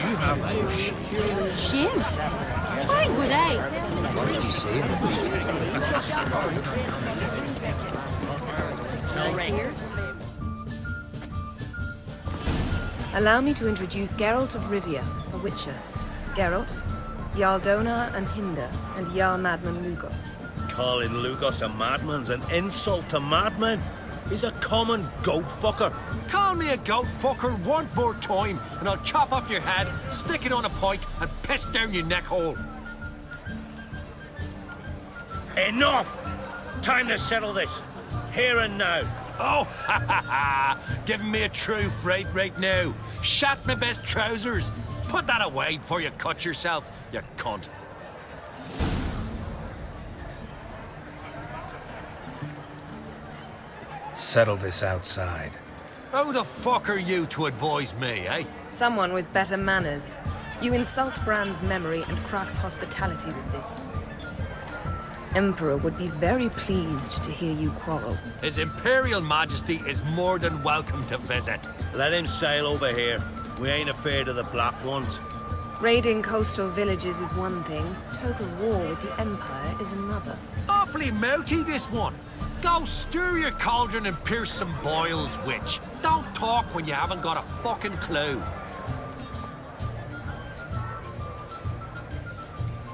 you have no sheathe? Shears? Why would I? What did you say? Allow me to introduce Geralt of Rivia, a witcher. Geralt, Jarl Donar and Hinder, and Jarl Madman Lugos. Calling Lugos a madman's an insult to madmen. He's a common goat fucker. Call me a goat fucker one more time, and I'll chop off your head, stick it on a pike, and piss down your neck hole. Enough! Time to settle this. Here and now. Oh, ha ha ha! Giving me a true fright right now. Shat my best trousers. Put that away before you cut yourself, you cunt. Settle this outside. Who the fuck are you to advise me, eh? Someone with better manners. You insult Brand's memory and Crach's hospitality with this. Emperor would be very pleased to hear you quarrel. His Imperial Majesty is more than welcome to visit. Let him sail over here. We ain't afraid of the black ones. Raiding coastal villages is one thing. Total war with the Empire is another. Awfully mouty, this one. Go stir your cauldron and pierce some boils, witch. Don't talk when you haven't got a fucking clue.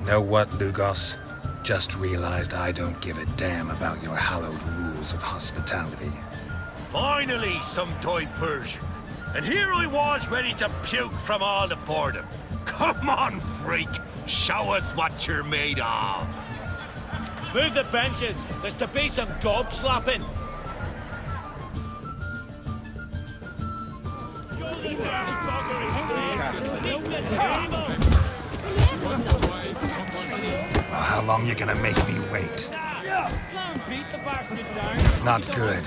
Know what, Lugos? Just realized I don't give a damn about your hallowed rules of hospitality. Finally, some diversion. And here I was ready to puke from all the boredom. Come on, freak. Show us what you're made of. Move the benches. There's to be some gob slapping. Well, how long you gonna make me wait? Not good.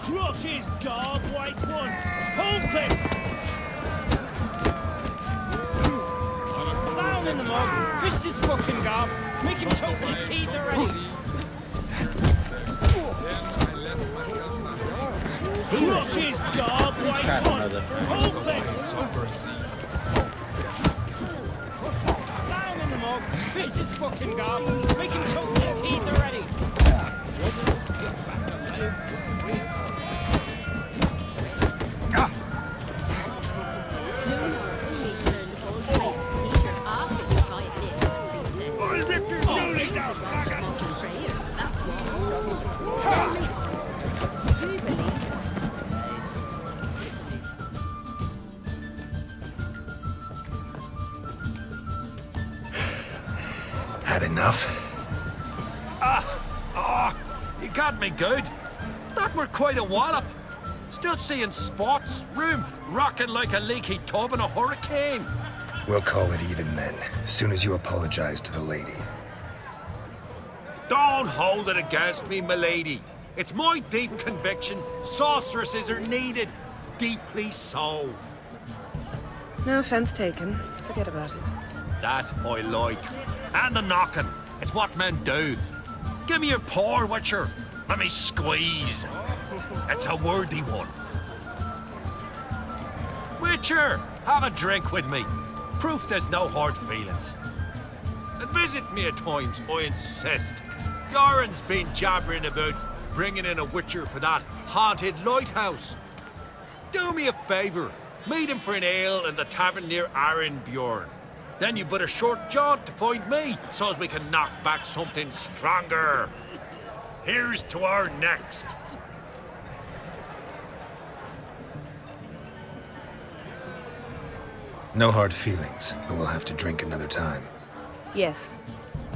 Crush his gob, white one. Pump him. Down in the mug. Fist his fucking gob. Make him choke with his teeth already. Crush his gob, white one. Pump him. Down in the mug. Fist his fucking gob. Make him choke with his teeth already. Had enough? You got me good. That were quite a wallop. Still seeing spots, room rocking like a leaky tub in a hurricane. We'll call it even then, soon as you apologize to the lady. Don't hold it against me, milady. It's my deep conviction sorceresses are needed. Deeply so. No offense taken. Forget about it. That I like. And the knocking. It's what men do. Give me your paw, Witcher. Let me squeeze. It's a worthy one. Witcher, have a drink with me. Proof there's no hard feelings. And visit me at times, I insist. Goran's been jabbering about bringing in a Witcher for that haunted lighthouse. Do me a favour. Meet him for an ale in the tavern near Arenbjorn. Then you but a short jaunt to find me, so as we can knock back something stronger. Here's to our next. No hard feelings, but we'll have to drink another time. Yes.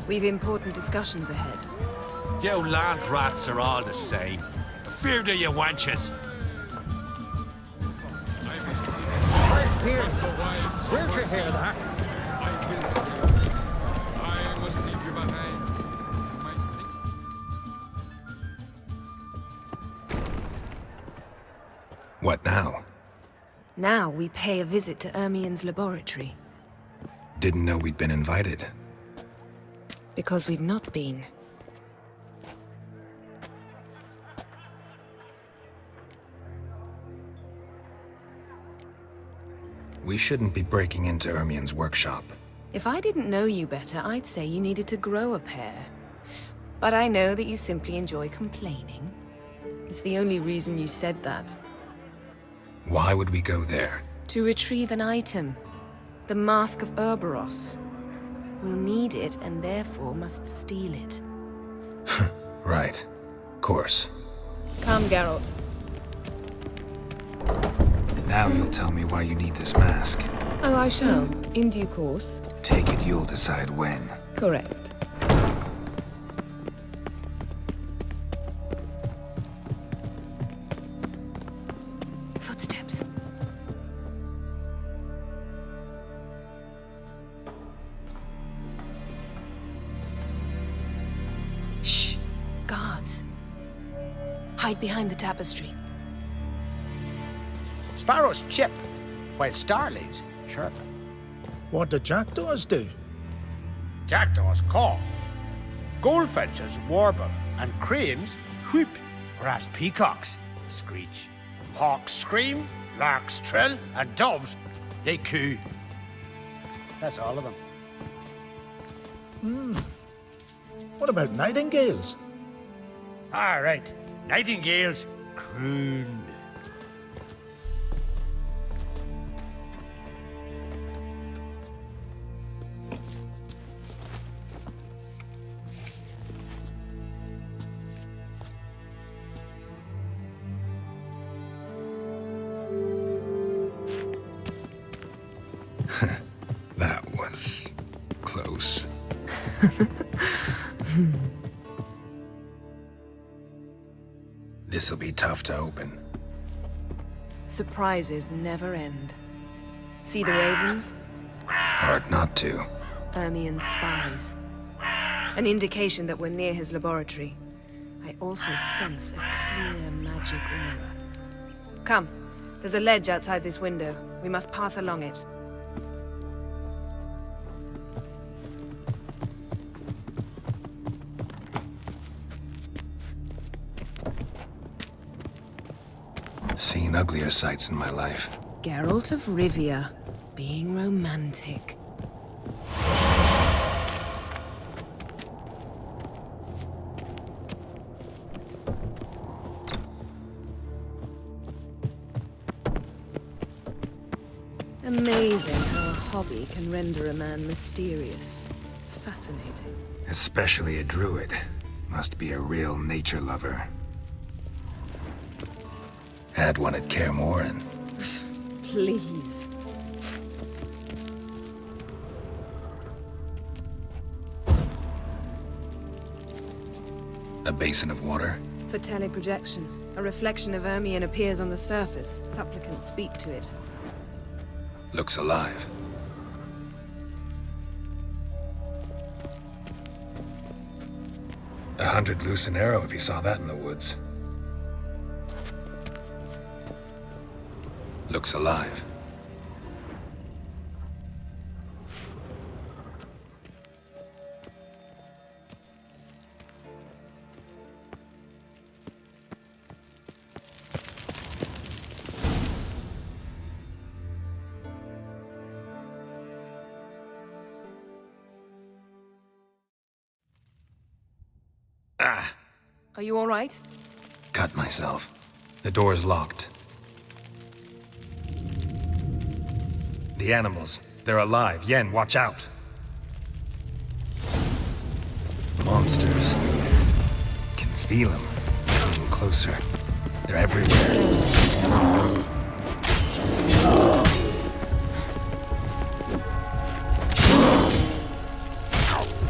We've important discussions ahead. You land rats are all the same. Fear to you wenches. Where'd you hear that? I must leave you behind. What now? Now we pay a visit to Ermien's laboratory. Didn't know we'd been invited. Because we've not been. We shouldn't be breaking into Ermien's workshop. If I didn't know you better, I'd say you needed to grow a pair. But I know that you simply enjoy complaining. It's the only reason you said that. Why would we go there? To retrieve an item. The Mask of Urboros. We'll need it and therefore must steal it. Right. Course. Come, Geralt. Now you'll tell me why you need this mask. Oh, I shall. In due course. Take it you'll decide when. Correct. Footsteps. Shh. Guards. Hide behind the tapestry. Sparrows chip, while starlings chirp. What do jackdaws do? Jackdaws caw. Goldfinches warble, and cranes whoop, whereas peacocks screech. Hawks scream, larks trill, and doves, they coo. That's all of them. What about nightingales? All right, nightingales croon. That was close. This'll be tough to open. Surprises never end. See the ravens? Hard not to. Ermien's spies. An indication that we're near his laboratory. I also sense a clear magic aura. Come, there's a ledge outside this window. We must pass along it. Seen uglier sights in my life. Geralt of Rivia, being romantic. Amazing how a hobby can render a man mysterious. Fascinating. Especially a druid. Must be a real nature lover. Had one at Kaer Morhen. Please. A basin of water. For teleprojection, a reflection of Ermien appears on the surface. Supplicants speak to it. Looks alive. $100 loose an arrow if you saw that in the woods. Looks alive. Ah! Are you all right? Cut myself. The door's locked. The animals. They're alive. Yen, watch out. Monsters. Can feel them. Coming closer. They're everywhere.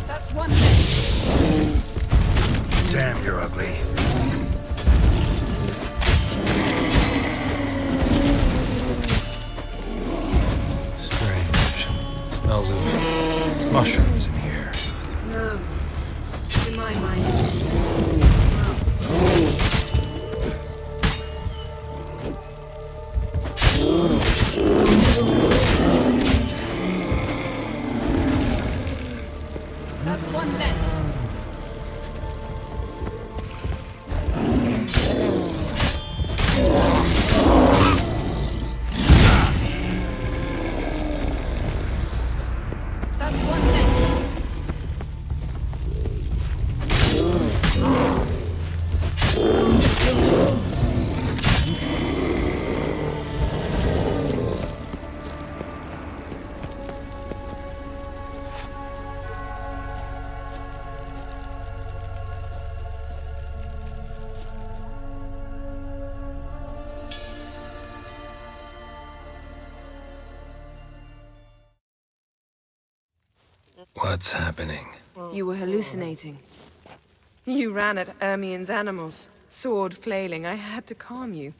That's one. Damn, you're ugly. Strange. Smells of mushrooms in here. No. To my mind, it's the scent of sea grass. one less. That's one less. What's happening? You were hallucinating. You ran at Ermien's animals, sword flailing. I had to calm you.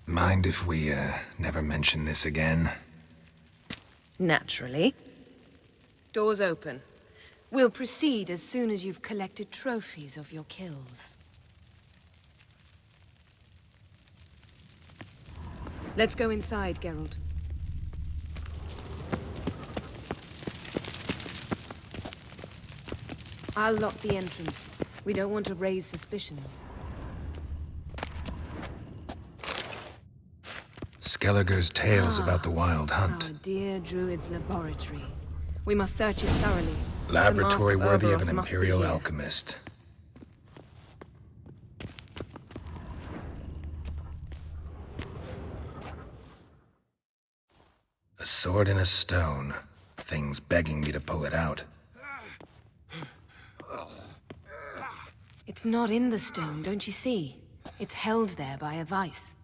Mind if we, never mention this again? Naturally. Doors open. We'll proceed as soon as you've collected trophies of your kills. Let's go inside, Geralt. I'll lock the entrance. We don't want to raise suspicions. Skelliger's tales about the Wild Hunt. Our dear Druid's laboratory. We must search it thoroughly. Laboratory The Mask worthy of Ouroboros an must be Imperial here. alchemist. A sword in a stone. Thing's begging me to pull it out. It's not in the stone, don't you see? It's held there by a vice.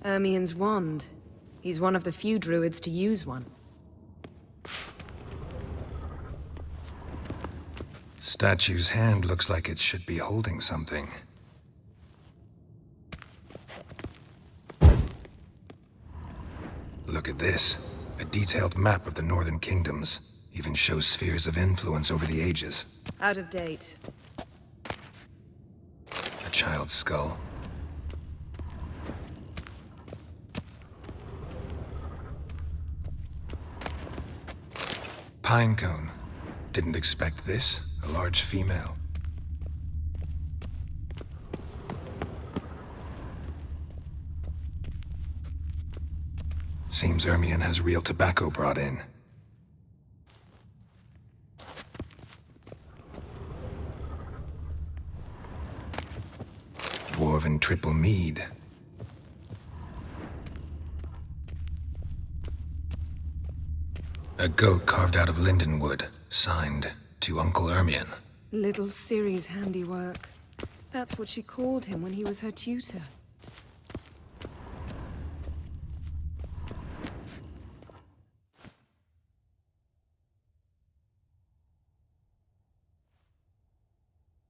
Ermien's wand. He's one of the few druids to use one. Statue's hand looks like it should be holding something. Look at this. A detailed map of the Northern Kingdoms. Even shows spheres of influence over the ages. Out of date. A child's skull. Pinecone. Didn't expect this. A large female. Seems Ermien has real tobacco brought in. Dwarven triple mead. A goat carved out of lindenwood, signed to Uncle Ermien. Little Ciri's handiwork. That's what she called him when he was her tutor.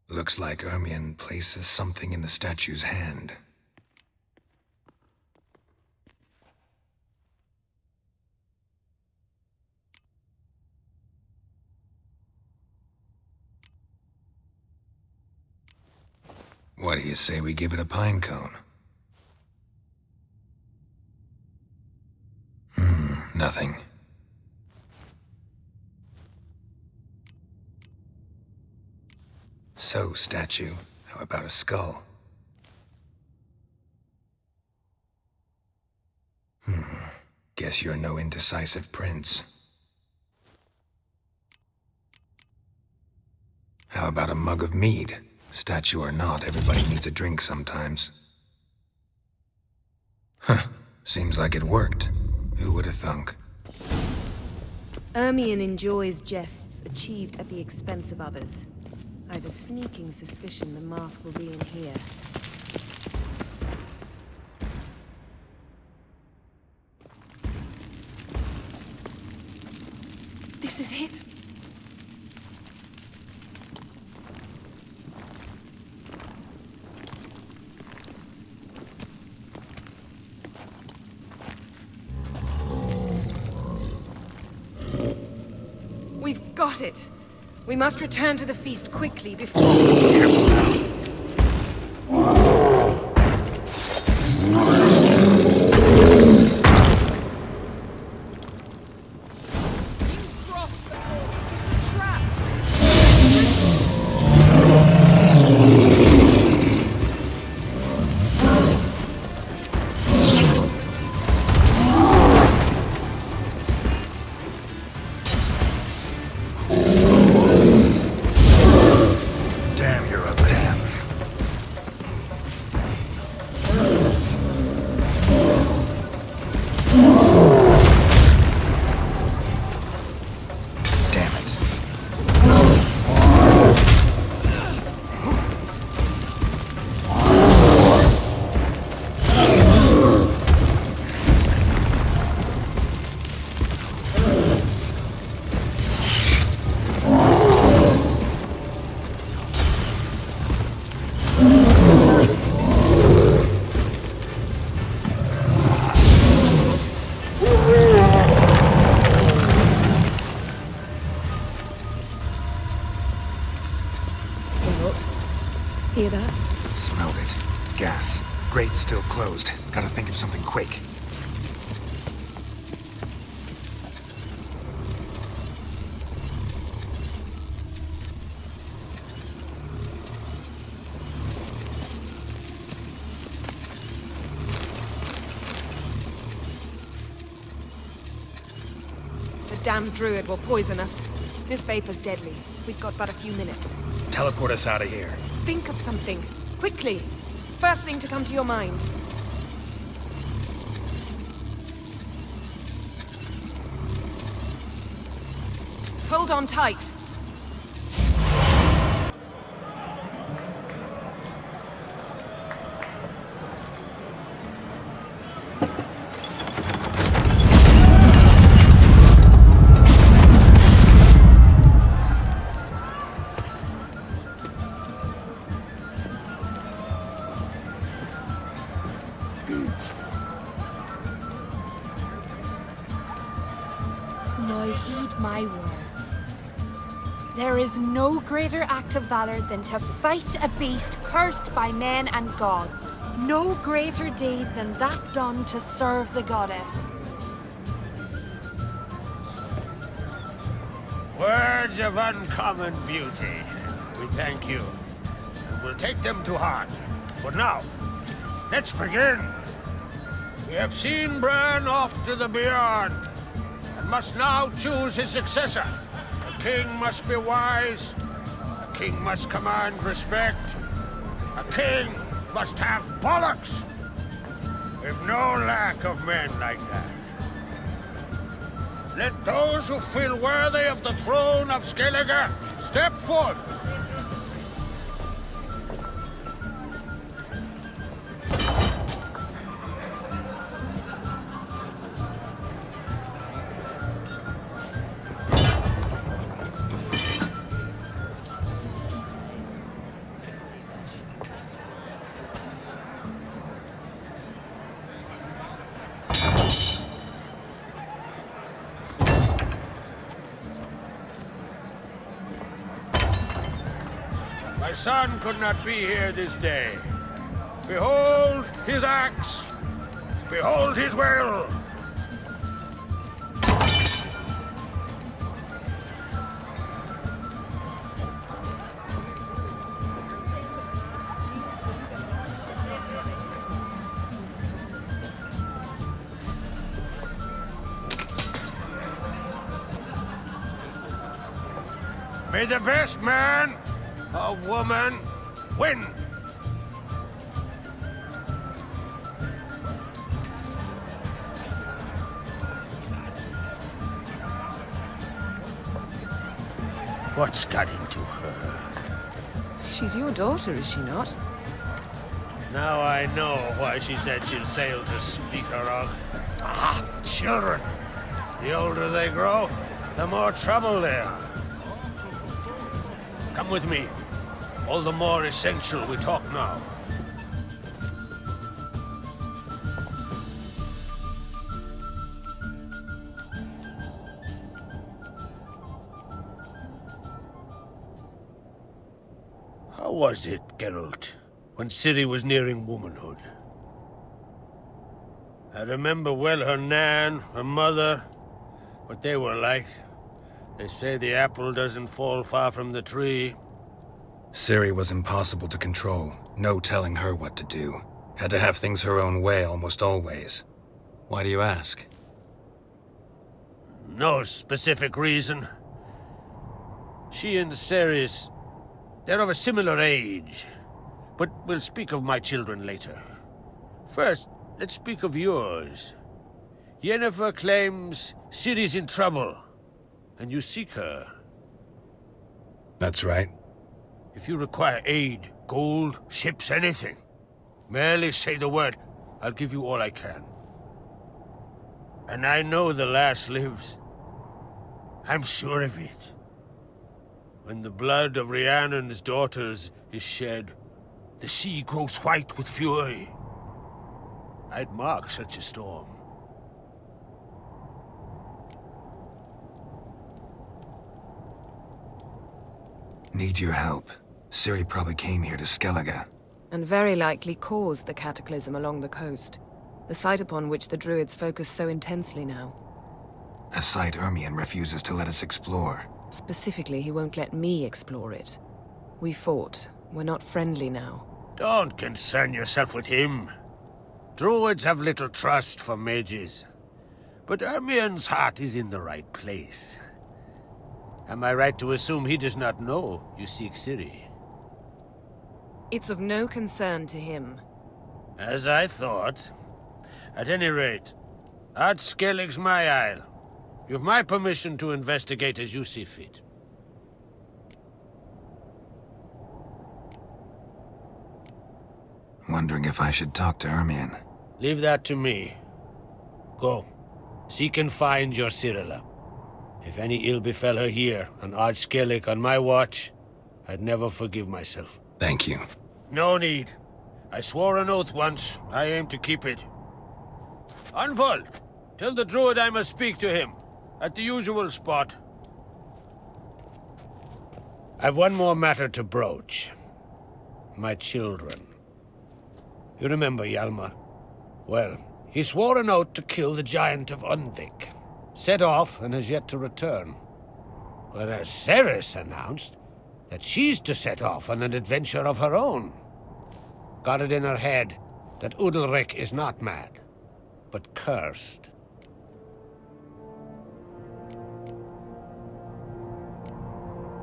Looks like Ermien places something in the statue's hand. What do you say we give it a pine cone? Nothing. So, statue, how about a skull? Guess you're no indecisive prince. How about a mug of mead? Statue or not, everybody needs a drink sometimes. Huh, seems like it worked. Who would have thunk? Ermien enjoys jests achieved at the expense of others. I've a sneaking suspicion the mask will be in here. This is it. got it. We must return to the feast quickly before... Careful now. Hear that? Smelled it. Gas. Grate's still closed. Gotta think of something quick. The damned druid will poison us. This vapor's deadly. We've got but a few minutes. Teleport us out of here. Think of something. Quickly. First thing to come to your mind. Hold on tight. Now heed my words. There is no greater act of valor than to fight a beast cursed by men and gods. No greater deed than that done to serve the goddess. Words of uncommon beauty. We thank you, and we'll take them to heart. But now, let's begin. We have seen Bran off to the beyond, and must now choose his successor. A king must be wise. A king must command respect. A king must have bollocks. We've no lack of men like that. Let those who feel worthy of the throne of Skellige step forth. My son could not be here this day. Behold his axe. Behold his will. May the best man or woman win. What's got into her? She's your daughter, is she not? Now I know why she said she'll sail to Speakerog. Ah, children. The older they grow, the more trouble they are. Come with me. All the more essential we talk now. was it, Geralt, when Ciri was nearing womanhood? I remember well her nan, her mother, what they were like. They say the apple doesn't fall far from the tree. Ciri was impossible to control. No telling her what to do. Had to have things her own way almost always. Why do you ask? No specific reason. She and Ceres, they're of a similar age. But we'll speak of my children later. First, let's speak of yours. Yennefer claims Ciri's in trouble, and you seek her. That's right. If you require aid, gold, ships, anything, merely say the word. I'll give you all I can. And I know the lass lives. I'm sure of it. When the blood of Rhiannon's daughters is shed, the sea grows white with fury. I'd mark such a storm. Need your help. Ciri probably came here to Skellige. And very likely caused the cataclysm along the coast. The site upon which the Druids focus so intensely now. A site Ermion refuses to let us explore. Specifically, he won't let me explore it. We fought. We're not friendly now. Don't concern yourself with him. Druids have little trust for mages. But Ermion's heart is in the right place. Am I right to assume he does not know you seek Ciri? It's of no concern to him. As I thought. At any rate, Ard Skellig's my isle. You've my permission to investigate as you see fit. Wondering if I should talk to Ermion. Leave that to me. Go. Seek and find your Cyrilla. If any ill befell her here, on Ard Skellig on my watch, I'd never forgive myself. Thank you. No need. I swore an oath once. I aim to keep it. Anvol, tell the druid I must speak to him. At the usual spot. I've one more matter to broach. My children. You remember Hjalmar? Well, he swore an oath to kill the giant of Undvik. Set off and has yet to return. Whereas Ceres announced that she's to set off on an adventure of her own. Got it in her head that Udalric is not mad, but cursed.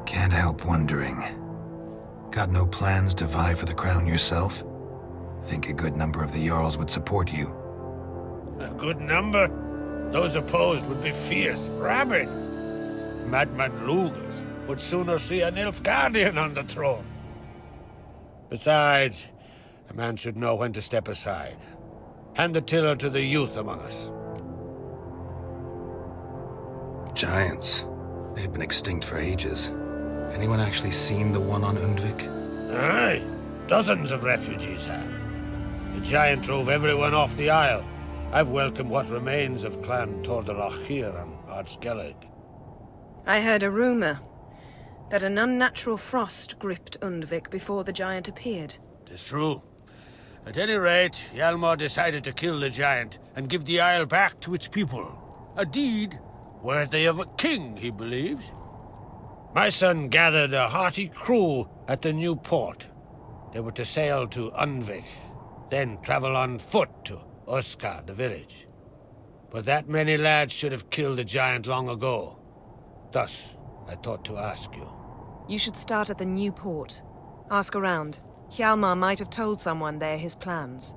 Can't help wondering. Got no plans to vie for the crown yourself? Think a good number of the Jarls would support you. A good number? Those opposed would be fierce, rabid. Madman Lugas would sooner see an Nilfgaardian on the throne. Besides, a man should know when to step aside. Hand the tiller to the youth among us. Giants. They've been extinct for ages. Anyone actually seen the one on Undvik? Aye, dozens of refugees have. The giant drove everyone off the isle. I've welcomed what remains of Clan Tordarach here on Ard Skellig. I heard a rumor that an unnatural frost gripped Undvik before the giant appeared. Tis true. At any rate, Hjalmar decided to kill the giant and give the isle back to its people. A deed worthy of a king, he believes. My son gathered a hearty crew at the new port. They were to sail to Undvik, then travel on foot to Oskar, the village. But that many lads should have killed the giant long ago. Thus, I thought to ask you. You should start at the new port. Ask around. Hjalmar might have told someone there his plans.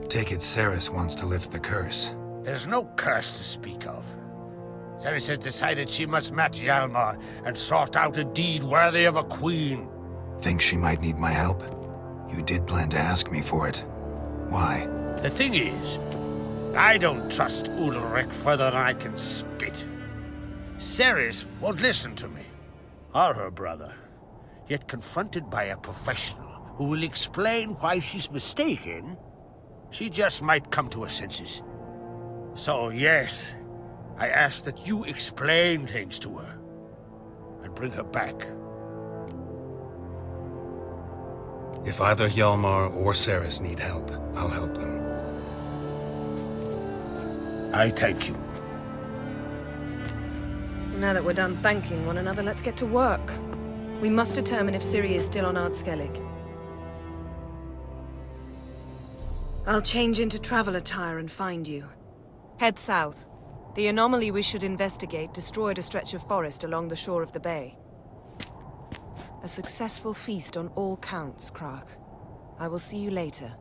Take it Ceres wants to lift the curse. There's no curse to speak of. Ceres has decided she must match Hjalmar and sort out a deed worthy of a queen. Think she might need my help? You did plan to ask me for it. Why? The thing is, I don't trust Udalric further than I can spit. Ceres won't listen to me, or her brother. Yet confronted by a professional who will explain why she's mistaken, she just might come to her senses. So yes, I ask that you explain things to her. and bring her back. If either Hjalmar or Ceres need help, I'll help them. I thank you. Now that we're done thanking one another, let's get to work. We must determine if Ciri is still on Ard. I'll change into travel attire and find you. Head south. The anomaly we should investigate destroyed a stretch of forest along the shore of the bay. A successful feast on all counts, Krak. I will see you later.